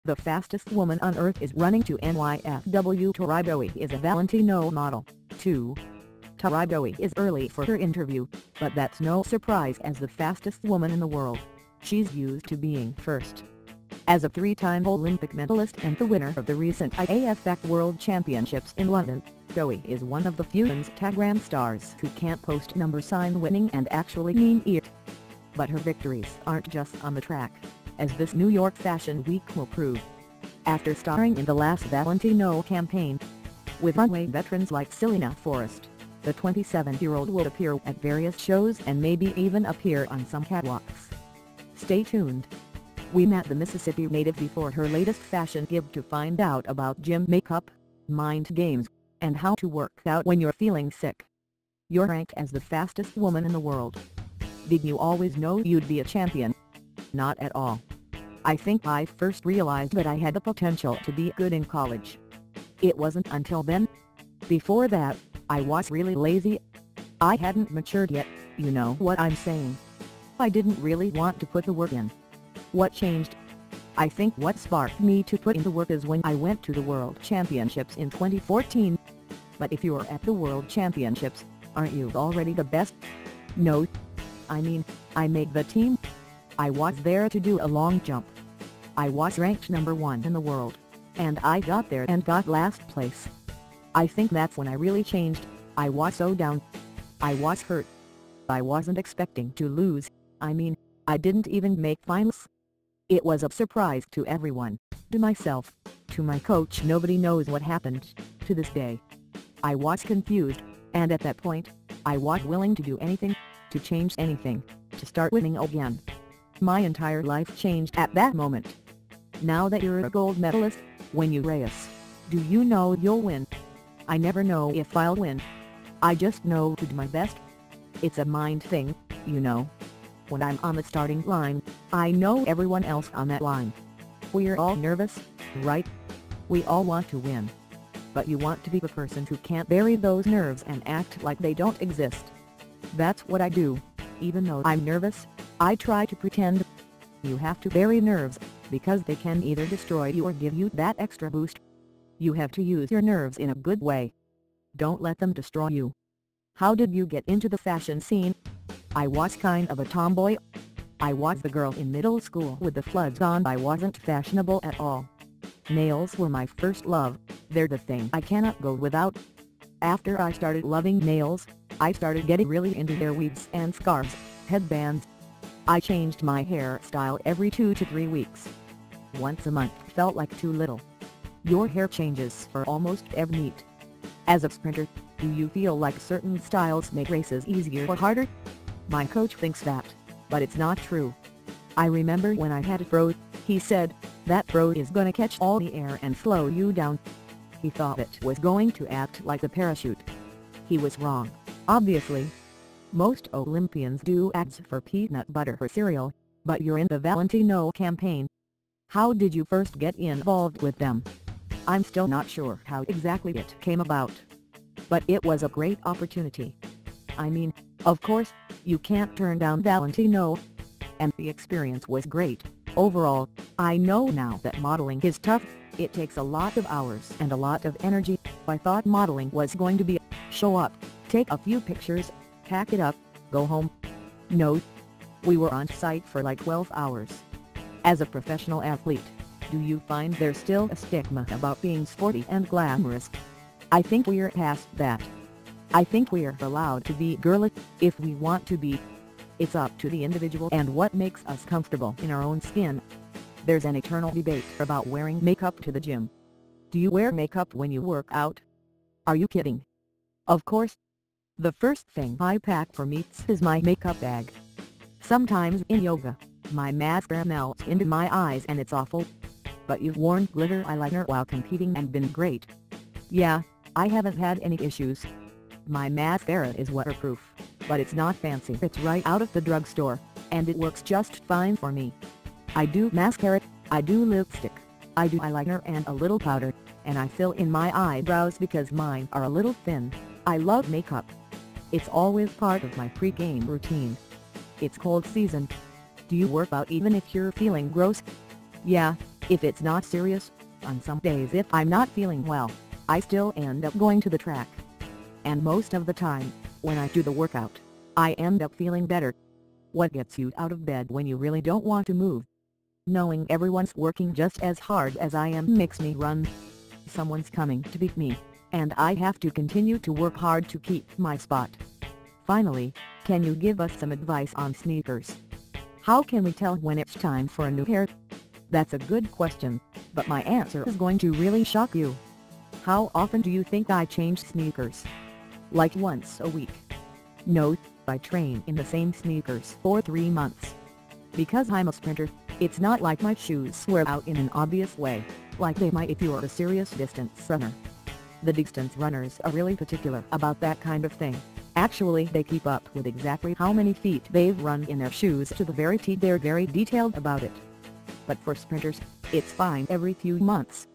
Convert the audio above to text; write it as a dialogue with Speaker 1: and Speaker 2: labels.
Speaker 1: The fastest woman on earth is running to NYFW. Tori Bowie is a Valentino model, too. Tori Bowie is early for her interview, but that's no surprise as the fastest woman in the world. She's used to being first. As a three-time Olympic medalist and the winner of the recent NYFW World Championships in London, Bowie is one of the few Instagram stars who can't post number sign winning and actually mean it. But her victories aren't just on the track, as this New York Fashion Week will prove. After starring in the last Valentino campaign, with runway veterans like Selena Forrest, the 27-year-old will appear at various shows and maybe even appear on some catwalks. Stay tuned. We met the Mississippi native before her latest fashion gig to find out about gym makeup, mind games, and how to work out when you're feeling sick. You're ranked as the fastest woman in the world. Did you always know you'd be a champion? Not at all. I think I first realized that I had the potential to be good in college. It wasn't until then. Before that, I was really lazy. I hadn't matured yet, you know what I'm saying. I didn't really want to put the work in. What changed? I think what sparked me to put in the work is when I went to the World Championships in 2014. But if you're at the World Championships, aren't you already the best? No. I mean, I made the team. I was there to do a long jump. I was ranked number 1 in the world, and I got there and got last place. I think that's when I really changed. I was so down. I was hurt. I wasn't expecting to lose. I mean, I didn't even make finals. It was a surprise to everyone, to myself, to my coach. Nobody knows what happened, to this day. I was confused, and at that point, I was willing to do anything, to change anything, to start winning again. My entire life changed at that moment. Now that you're a gold medalist, when you race, do you know you'll win? I never know if I'll win. I just know to do my best. It's a mind thing, you know. When I'm on the starting line, I know everyone else on that line. We're all nervous, right? We all want to win. But you want to be the person who can't bury those nerves and act like they don't exist. That's what I do. Even though I'm nervous, I try to pretend. You have to bury nerves, because they can either destroy you or give you that extra boost. You have to use your nerves in a good way. Don't let them destroy you. How did you get into the fashion scene? I was kind of a tomboy. I was the girl in middle school with the floods on. I wasn't fashionable at all. Nails were my first love. They're the thing I cannot go without. After I started loving nails, I started getting really into their weaves and scarves, headbands. I changed my hairstyle every 2 to 3 weeks. Once a month felt like too little. Your hair changes for almost every meet. As a sprinter, do you feel like certain styles make races easier or harder? My coach thinks that, but it's not true. I remember when I had a fro, he said, that fro is gonna catch all the air and slow you down. He thought it was going to act like a parachute. He was wrong, obviously. Most Olympians do ads for peanut butter for cereal, but you're in the Valentino campaign. How did you first get involved with them? I'm still not sure how exactly it came about. But it was a great opportunity. I mean, of course, you can't turn down Valentino. And the experience was great. Overall, I know now that modeling is tough. It takes a lot of hours and a lot of energy. I thought modeling was going to be show up, take a few pictures, pack it up, go home. No. We were on site for like 12 hours. As a professional athlete, do you find there's still a stigma about being sporty and glamorous? I think we're past that. I think we're allowed to be girly, if we want to be. It's up to the individual and what makes us comfortable in our own skin. There's an eternal debate about wearing makeup to the gym. Do you wear makeup when you work out? Are you kidding? Of course. The first thing I pack for meets is my makeup bag. Sometimes in yoga, my mascara melts into my eyes and it's awful. But you've worn glitter eyeliner while competing and been great. Yeah, I haven't had any issues. My mascara is waterproof, but it's not fancy. It's right out of the drugstore, and it works just fine for me. I do mascara, I do lipstick, I do eyeliner and a little powder, and I fill in my eyebrows because mine are a little thin. I love makeup. It's always part of my pre-game routine. It's cold season. Do you work out even if you're feeling gross? Yeah, If it's not serious, on some days if I'm not feeling well, I still end up going to the track. And most of the time, when I do the workout, I end up feeling better. What gets you out of bed when you really don't want to move? Knowing everyone's working just as hard as I am makes me run. Someone's coming to beat me, and I have to continue to work hard to keep my spot. Finally, can you give us some advice on sneakers? How can we tell when it's time for a new pair? That's a good question, but my answer is going to really shock you. How often do you think I change sneakers? Like once a week? No, I train in the same sneakers for 3 months. Because I'm a sprinter, it's not like my shoes wear out in an obvious way, like they might if you're a serious distance runner. The distance runners are really particular about that kind of thing. Actually, they keep up with exactly how many feet they've run in their shoes to the very T. They're very detailed about it. But for sprinters, it's fine every few months.